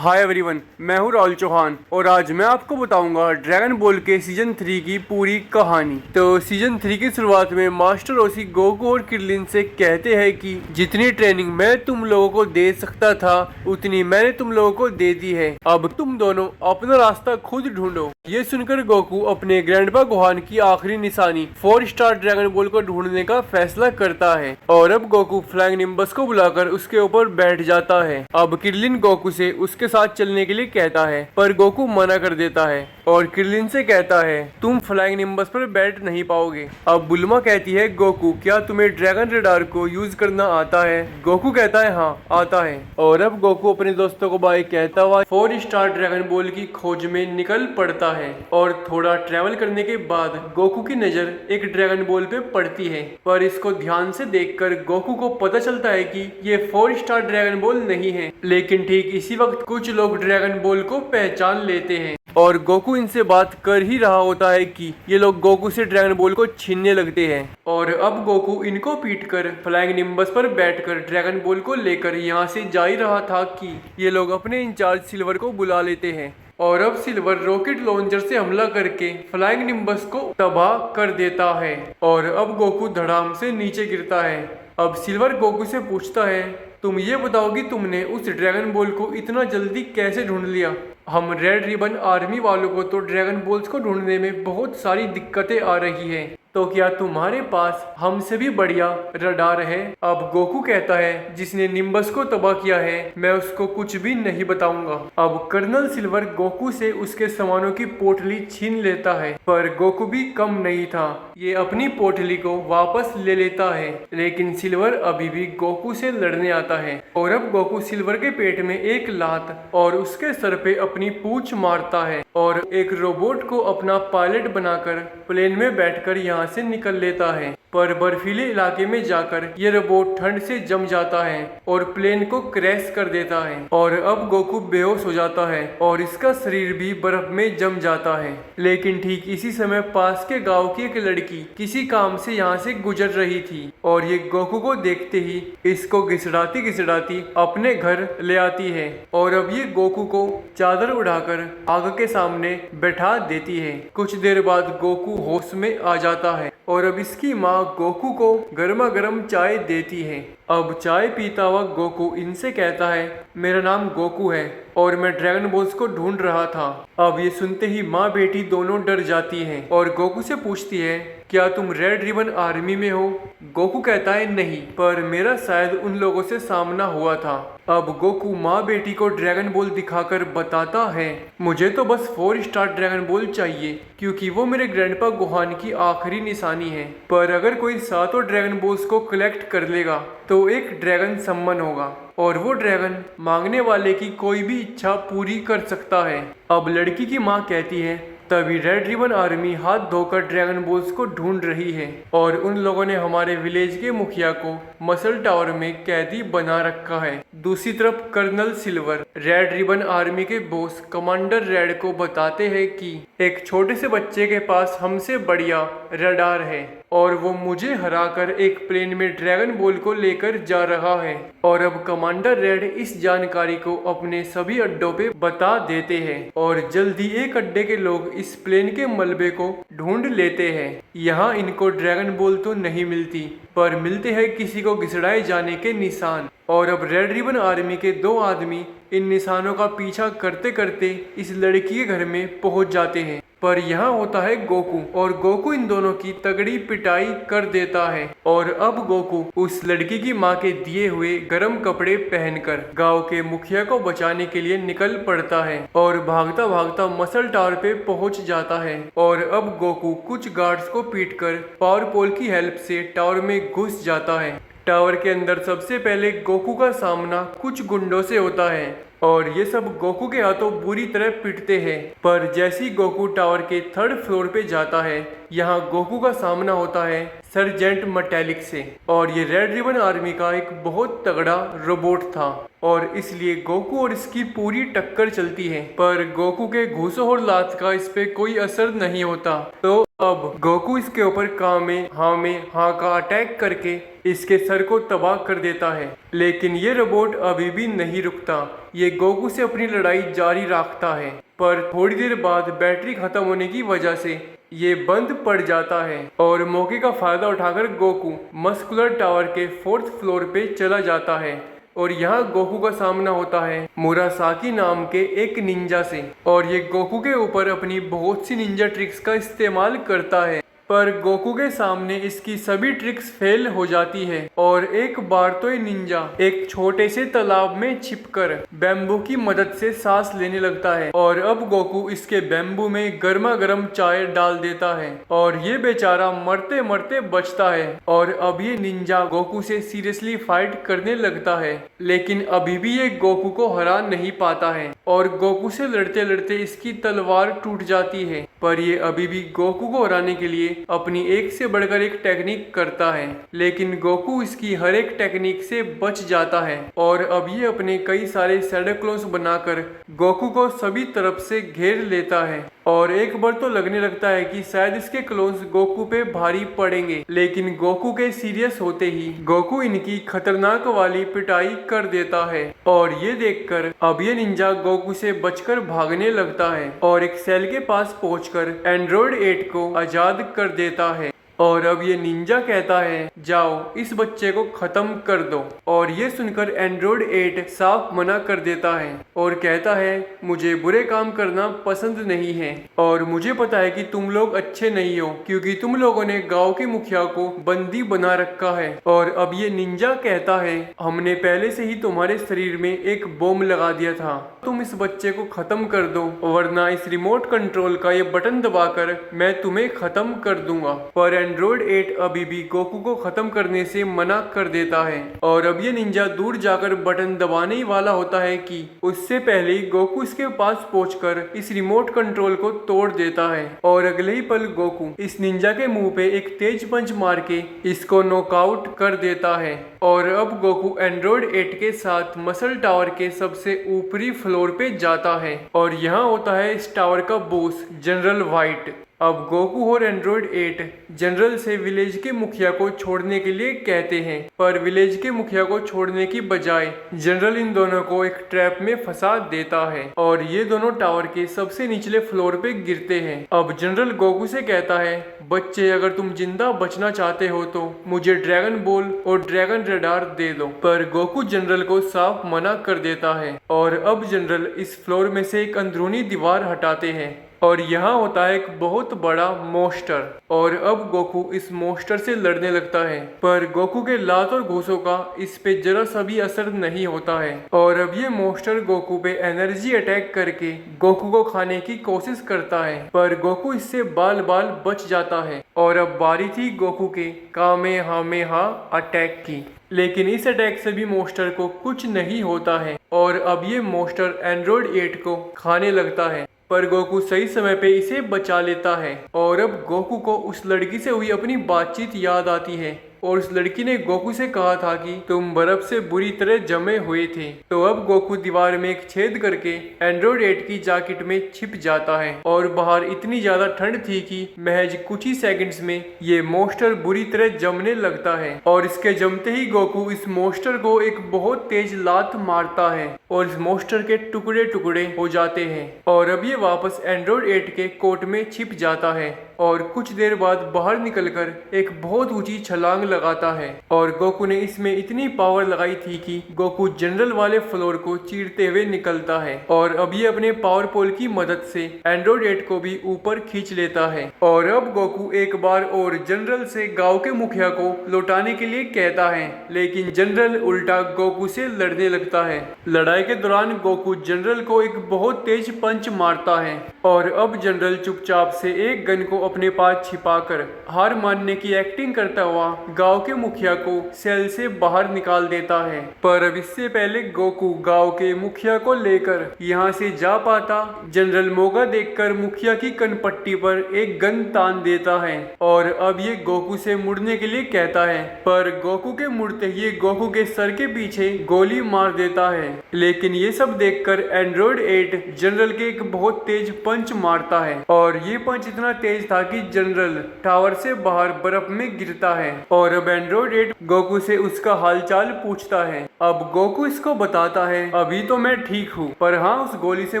Hi everyone, मैं हूँ राहुल चौहान और आज मैं आपको बताऊंगा ड्रैगन बॉल के सीजन 3 की पूरी कहानी। तो सीजन 3 की शुरुआत में मास्टर रोशी गोकू और क्रिलिन से कहते हैं कि जितनी ट्रेनिंग मैं तुम लोगों को दे सकता था उतनी मैंने तुम लोगों को दे दी है। अब तुम दोनों अपना रास्ता खुद ढूंढो। ये सुनकर गोकू अपने ग्रैंडपा गोहान की आखिरी निशानी 4 स्टार ड्रैगन बॉल को ढूंढने का फैसला करता है और अब गोकू फ्लाइंग निम्बस को बुलाकर उसके ऊपर बैठ जाता है। अब क्रिलिन गोकू से उसके साथ चलने के लिए कहता है पर गोकू मना कर देता है और क्रिलिन से कहता है तुम फ्लाइंग निम्बस पर बैठ नहीं पाओगे। अब बुल्मा कहती है गोकू क्या तुम्हें ड्रैगन रेडार को यूज करना आता है? गोकू कहता है हाँ आता है और अब गोकू अपने दोस्तों को बाय कहता हुआ 4 स्टार ड्रैगन बॉल की खोज में निकल पड़ता है और थोड़ा ट्रेवल करने के बाद गोकू की नजर एक ड्रैगन बॉल पे पड़ती है पर इसको ध्यान से देखकर गोकू को पता चलता है कि ये 4 स्टार ड्रैगन बॉल नहीं है। लेकिन ठीक इसी वक्त कुछ लोग ड्रैगन बॉल को पहचान लेते हैं और गोकू इनसे बात कर ही रहा होता है कि ये लोग गोकू से ड्रैगन बॉल को छीनने लगते हैं और अब गोकू इनको पीटकर फ्लाइंग निम्बस पर बैठकर ड्रैगन बॉल को लेकर यहाँ से जा ही रहा था कि ये लोग अपने इंचार्ज सिल्वर को बुला लेते हैं और अब सिल्वर रॉकेट लॉन्चर से हमला करके फ्लाइंग निम्बस को तबाह कर देता है और अब गोकू धड़ाम से नीचे गिरता है। अब सिल्वर गोकू से पूछता है तुम ये बताओ कि तुमने उस ड्रैगन बॉल को इतना जल्दी कैसे ढूंढ लिया? हम रेड रिबन आर्मी वालों को तो ड्रैगन बॉल्स को ढूंढने में बहुत सारी दिक्कतें आ रही हैं, तो क्या तुम्हारे पास हमसे भी बढ़िया रडार है? अब गोकू कहता है जिसने निम्बस को तबाह किया है मैं उसको कुछ भी नहीं बताऊंगा। अब कर्नल सिल्वर गोकू से उसके सामानों की पोटली छीन लेता है पर गोकू भी कम नहीं था, ये अपनी पोटली को वापस ले लेता है लेकिन सिल्वर अभी भी गोकू से लड़ने आता है और अब गोकू सिल्वर के पेट में एक लात और उसके सर पे अपनी पूंछ मारता है और एक रोबोट को अपना पायलट बनाकर प्लेन में बैठकर यहाँ से निकल लेता है। पर बर्फीले इलाके में जाकर ये रोबोट ठंड से जम जाता है और प्लेन को क्रैश कर देता है और अब गोकू बेहोश हो जाता है और इसका शरीर भी बर्फ में जम जाता है। लेकिन ठीक इसी समय पास के गांव की एक लड़की किसी काम से यहाँ से गुजर रही थी और ये गोकू को देखते ही इसको घिसड़ाती घिसड़ाती अपने घर ले आती है और अब ये गोकू को चादर उड़ाकर आग के सामने बैठा देती है। कुछ देर बाद गोकू होश में आ जाता है और अब इसकी माँ गोकू को गर्मा गर्म चाय देती है। अब चाय पीता हुआ गोकू इनसे कहता है मेरा नाम गोकू है और मैं ड्रैगन बॉल्स को ढूंढ रहा था। अब ये सुनते ही माँ बेटी दोनों डर जाती हैं और गोकू से पूछती है क्या तुम रेड रिबन आर्मी में हो? गोकू कहता है नहीं पर मेरा शायद उन लोगों से सामना हुआ था। अब गोकू माँ बेटी को ड्रैगन बॉल दिखाकर बताता है मुझे तो बस 4 स्टार ड्रैगन बॉल चाहिए क्योंकि वो मेरे ग्रैंडपा गोहान की आखिरी निशानी है, पर अगर कोई 7 ड्रैगन बॉल्स को कलेक्ट कर लेगा तो एक ड्रैगन सम्मन होगा और वो ड्रैगन मांगने वाले की कोई भी इच्छा पूरी कर सकता है। अब लड़की की माँ कहती है तभी रेड रिबन आर्मी हाथ धोकर ड्रैगन बॉल्स को ढूंढ रही है और उन लोगों ने हमारे विलेज के मुखिया को मसल टावर में कैदी बना रखा है। दूसरी तरफ colonel Silver Red ribbon army के बॉस कमांडर रेड को बताते हैं कि एक छोटे से बच्चे के पास हमसे बढ़िया रडार है और वो मुझे हराकर एक प्लेन में ड्रैगन बॉल को लेकर जा रहा है और अब कमांडर रेड इस जानकारी को अपने सभी अड्डों पे बता देते हैं और जल्दी एक अड्डे के लोग इस प्लेन के मलबे को ढूंढ लेते हैं। यहाँ इनको ड्रैगन बॉल तो नहीं मिलती पर मिलते हैं किसी को घिसड़ाए जाने के निशान और अब रेड रिबन आर्मी के 2 आदमी इन निशानों का पीछा करते करते इस लड़की के घर में पहुंच जाते हैं। पर यहाँ होता है गोकू और गोकू इन दोनों की तगड़ी पिटाई कर देता है और अब गोकू उस लड़की की माँ के दिए हुए गर्म कपड़े पहनकर गांव के मुखिया को बचाने के लिए निकल पड़ता है और भागता भागता मसल टावर पे पहुंच जाता है और अब गोकू कुछ गार्ड्स को पीटकर पावर पोल की हेल्प से टावर में घुस जाता है। टावर के अंदर सबसे पहले गोकू का सामना कुछ गुंडों से होता है और ये सब गोकू के हाथों बुरी तरह पिटते हैं पर जैसे ही गोकू टावर के 3rd फ्लोर पे जाता है यहाँ गोकू का सामना होता है सर्जेंट मटैलिक से और ये रेड रिबन आर्मी का एक बहुत तगड़ा रोबोट था और इसलिए गोकू और इसकी पूरी टक्कर चलती है पर गोकू के घूसों और लात का इस पे कोई असर नहीं होता। तो अब गोकू इसके ऊपर कामे हाँ में हाँ का अटैक करके इसके सर को तबाह कर देता है लेकिन ये रोबोट अभी भी नहीं रुकता। ये गोकू से अपनी लड़ाई जारी रखता है, पर थोड़ी देर बाद बैटरी खत्म होने की वजह से ये बंद पड़ जाता है और मौके का फायदा उठाकर गोकू मस्कुलर टावर के 4th फ्लोर पे चला जाता है। और यहाँ गोकू का सामना होता है मुरासाकी नाम के एक निंजा से, और ये गोकू के ऊपर अपनी बहुत सी निंजा ट्रिक्स का इस्तेमाल करता है, पर गोकू के सामने इसकी सभी ट्रिक्स फेल हो जाती है। और एक बार तो ये निंजा एक छोटे से तालाब में छिपकर बैम्बू की मदद से सांस लेने लगता है, और अब गोकू इसके बैम्बू में गर्मा गर्म चाय डाल देता है और ये बेचारा मरते मरते बचता है। और अब ये निंजा गोकू से सीरियसली फाइट करने लगता है, लेकिन अभी भी ये गोकू को हरा नहीं पाता है और गोकू से लड़ते लड़ते इसकी तलवार टूट जाती है। पर ये अभी भी गोकू को हराने के लिए अपनी एक से बढ़कर एक टेक्निक करता है, लेकिन गोकू इसकी हर एक टेक्निक से बच जाता है। और अब ये अपने कई सारे शैडो क्लोन्स बनाकर गोकू को सभी तरफ से घेर लेता है, और एक बार तो लगने लगता है कि शायद इसके क्लोन्स गोकू पे भारी पड़ेंगे, लेकिन गोकू के सीरियस होते ही गोकू इनकी खतरनाक वाली पिटाई कर देता है। और ये देखकर अब ये निंजा गोकू से बचकर भागने लगता है और एक सेल के पास पहुंचकर एंड्रॉइड 8 को आजाद कर देता है। और अब ये निंजा कहता है, जाओ इस बच्चे को खत्म कर दो। और ये सुनकर एंड्रॉइड 8 साफ मना कर देता है और कहता है, मुझे बुरे काम करना पसंद नहीं है और मुझे पता है कि तुम लोग अच्छे नहीं हो, क्योंकि तुम लोगों ने गांव के मुखिया को बंदी बना रखा है। और अब ये निंजा कहता है, हमने पहले से ही तुम्हारे शरीर में एक बॉम्ब लगा दिया था, तुम इस बच्चे को खत्म कर दो, वरना इस रिमोट कंट्रोल का ये बटन दबाकर मैं तुम्हें खत्म कर दूंगा। पर एंड्रॉइड 8 अभी भी गोकू को खत्म करने से मना कर देता है। और अब ये निंजा दूर जाकर बटन दबाने ही वाला होता है कि उससे पहले ही गोकू इसके पास पहुंचकर इस रिमोट कंट्रोल को तोड़ देता है। और अगले ही पल गोकू इस निंजा के मुंह पे एक तेज पंच मार के इसको नॉकआउट कर देता है। और अब गोकू एंड्रॉइड 8 के साथ मसल टावर के सबसे ऊपरी फ्लोर पे जाता है, और यहाँ होता है इस टावर का बॉस जनरल व्हाइट। अब गोकू और एंड्रॉइड 8 जनरल से विलेज के मुखिया को छोड़ने के लिए कहते हैं, पर विलेज के मुखिया को छोड़ने की बजाय जनरल इन दोनों को एक ट्रैप में फंसा देता है और ये दोनों टावर के सबसे निचले फ्लोर पे गिरते हैं। अब जनरल गोकू से कहता है, बच्चे अगर तुम जिंदा बचना चाहते हो तो मुझे ड्रैगन बॉल और ड्रैगन रडार दे दो। पर गोकू जनरल को साफ मना कर देता है। और अब जनरल इस फ्लोर में से एक अंदरूनी दीवार हटाते हैं और यहाँ होता है एक बहुत बड़ा मोस्टर। और अब गोकू इस मोस्टर से लड़ने लगता है, पर गोकू के लात और घूसों का इस पे जरा सा भी असर नहीं होता है। और अब ये मोस्टर गोकू पे एनर्जी अटैक करके गोकू को खाने की कोशिश करता है, पर गोकू इससे बाल बाल बच जाता है। और अब बारी थी गोकू के कामेहामेहा अटैक की, लेकिन इस अटैक से भी मोस्टर को कुछ नहीं होता है। और अब ये मोस्टर एंड्रॉइड 8 को खाने लगता है, पर गोकू सही समय पे इसे बचा लेता है। और अब गोकू को उस लड़की से हुई अपनी बातचीत याद आती है, और उस लड़की ने गोकू से कहा था कि तुम बर्फ से बुरी तरह जमे हुए थे। तो अब गोकू दीवार में एक छेद करके एंड्रॉइड 8 की जैकेट में छिप जाता है, और बाहर इतनी ज्यादा ठंड थी कि महज कुछ ही सेकंड्स में ये मोस्टर बुरी तरह जमने लगता है। और इसके जमते ही गोकू इस मोस्टर को एक बहुत तेज लात मारता है और इस मोस्टर के टुकड़े टुकड़े हो जाते हैं। और अब ये वापस एंड्रॉइड 8 के कोट में छिप जाता है और कुछ देर बाद बाहर निकलकर एक बहुत ऊंची छलांग लगाता है। और गोकू ने इसमें इतनी पावर लगाई थी कि गोकू जनरल वाले फ्लोर को चीरते हुए निकलता है। और अब ये अपने पावर पोल की मदद से एंड्रॉइड 8 को भी ऊपर खींच लेता है। और अब गोकू एक बार और जनरल से गांव के मुखिया को लौटाने के लिए कहता है, लेकिन जनरल उल्टा गोकू से लड़ने लगता है। लड़ाई के दौरान गोकू जनरल को एक बहुत तेज पंच मारता है, और अब जनरल चुपचाप से एक गन को अपने पास छिपाकर हार मानने की एक्टिंग करता हुआ गांव के मुखिया को सेल से बाहर निकाल देता है। पर अब इससे पहले गोकू गांव के मुखिया को लेकर यहाँ से जा पाता, जनरल मौका देखकर मुखिया की कनपट्टी पर एक गन तान देता है और अब ये गोकू से मुड़ने के लिए कहता है। पर गोकू के मुड़ते ही गोकू के सर के पीछे गोली मार देता है। लेकिन ये सब देखकर एंड्रॉइड 8 जनरल के एक बहुत तेज पंच मारता है, और ये पंच इतना तेज था ताकि जनरल टावर से बाहर बर्फ में गिरता है और अब एंड्रॉइड 8 गोकू से उसका हालचाल पूछता है। अब गोकू इसको बताता है अभी तो मैं ठीक हूँ, पर हाँ उस गोली से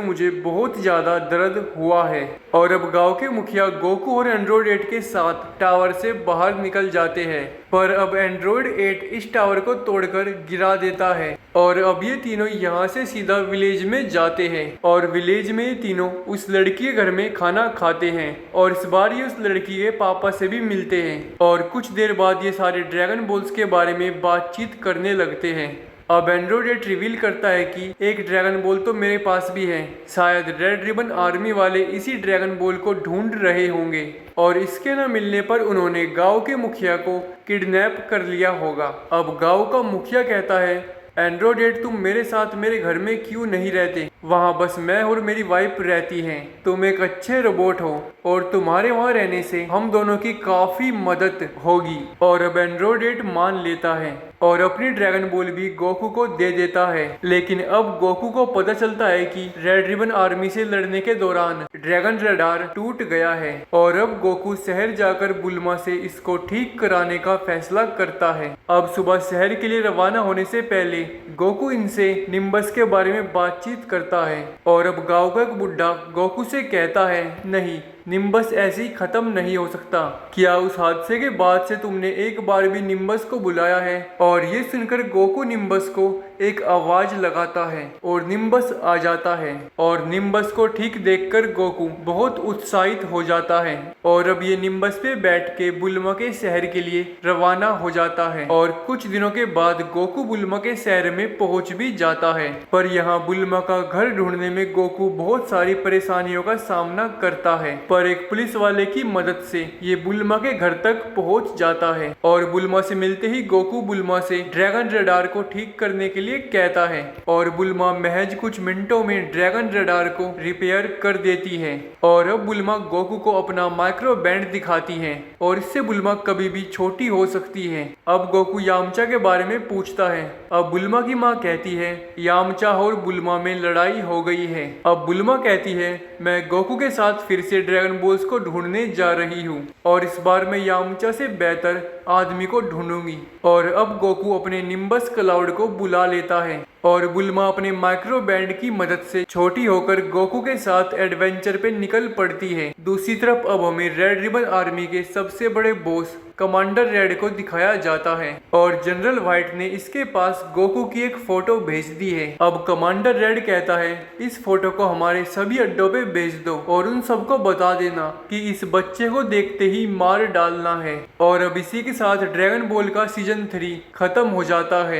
मुझे बहुत ज्यादा दर्द हुआ है। और अब गांव के मुखिया गोकू और एंड्रॉइड 8 के साथ टावर से बाहर निकल जाते हैं, पर अब एंड्रॉइड 8 इस टावर को तोड़कर गिरा देता है और अब ये तीनों यहाँ से सीधा विलेज में जाते हैं और विलेज में ये तीनों उस लड़की के घर में खाना खाते हैं और इस बार ये उस लड़की के पापा से भी मिलते हैं और कुछ देर बाद ये सारे ड्रैगन बॉल्स के बारे में बातचीत करने लगते हैं। अब एंड्रॉइड 8 रिवील करता है कि एक ड्रैगन बॉल तो मेरे पास भी है, शायद रेड रिबन आर्मी वाले इसी ड्रैगन बॉल को ढूंढ रहे होंगे और इसके न मिलने पर उन्होंने गांव के मुखिया को किडनैप कर लिया होगा। अब गांव का मुखिया कहता है एंड्रॉइड 8 तुम मेरे साथ मेरे घर में क्यों नहीं रहते, वहाँ बस मैं और मेरी वाइफ रहती हैं, तुम एक अच्छे रोबोट हो और तुम्हारे वहाँ रहने से हम दोनों की काफी मदद होगी। और अब एंड्रॉइड 8 मान लेता है और अपनी ड्रैगन बॉल भी गोकू को दे देता है। लेकिन अब गोकू को पता चलता है कि रेड रिबन आर्मी से लड़ने के दौरान ड्रैगन रडार टूट गया है और अब गोकू शहर जाकर बुल्मा से इसको ठीक कराने का फैसला करता है। अब सुबह शहर के लिए रवाना होने से पहले गोकू इनसे निम्बस के बारे में बातचीत करता है और अब गांव का एक बुढ़ा गोकू से कहता है नहीं, निम्बस ऐसे ही खत्म नहीं हो सकता, क्या उस हादसे के बाद से तुमने एक बार भी निम्बस को बुलाया है? और ये सुनकर गोकू निम्बस को एक आवाज लगाता है और निम्बस आ जाता है और निम्बस को ठीक देखकर गोकू बहुत उत्साहित हो जाता है और अब ये निम्बस पे बैठ के बुल्मा के शहर के लिए रवाना हो जाता है और कुछ दिनों के बाद गोकू बुल्मा के शहर में पहुंच भी जाता है। पर यहाँ बुल्मा का घर ढूंढने में गोकू बहुत सारी परेशानियों का सामना करता है, पर एक पुलिस वाले की मदद से ये बुल्मा के घर तक पहुंच जाता है और बुल्मा से मिलते ही गोकू बुल्मा से ड्रैगन रडार को ठीक करने के लिए कहता है और बुल्मा महज कुछ मिनटों में ड्रैगन रडार को रिपेयर कर देती है। और अब बुल्मा गोकू को अपना माइक्रो बैंड दिखाती है और इससे बुल्मा कभी भी छोटी हो सकती है। अब गोकू यामचा के बारे में पूछता है। अब बुल्मा की माँ कहती है यामचा और बुल्मा में लड़ाई हो गई है। अब बुल्मा कहती है मैं गोकू के साथ फिर से ड्रैगन बॉल्स को ढूंढने जा रही हूँ और इस बार मैं यामचा से बेहतर आदमी को ढूंढूंगी। और अब गोकू अपने निम्बस क्लाउड को बुला लेता है और बुल्मा अपने माइक्रो बैंड की मदद से छोटी होकर गोकू के साथ एडवेंचर पे निकल पड़ती है। दूसरी तरफ अब हमें रेड रिबन आर्मी के सबसे बड़े बॉस कमांडर रेड को दिखाया जाता है और जनरल व्हाइट ने इसके पास गोकू की एक फोटो भेज दी है। अब कमांडर रेड कहता है इस फोटो को हमारे सभी अड्डों पे भेज दो और उन सबको बता देना कि इस बच्चे को देखते ही मार डालना है। और अब इसी के साथ ड्रैगन बॉल का सीजन 3 खत्म हो जाता है।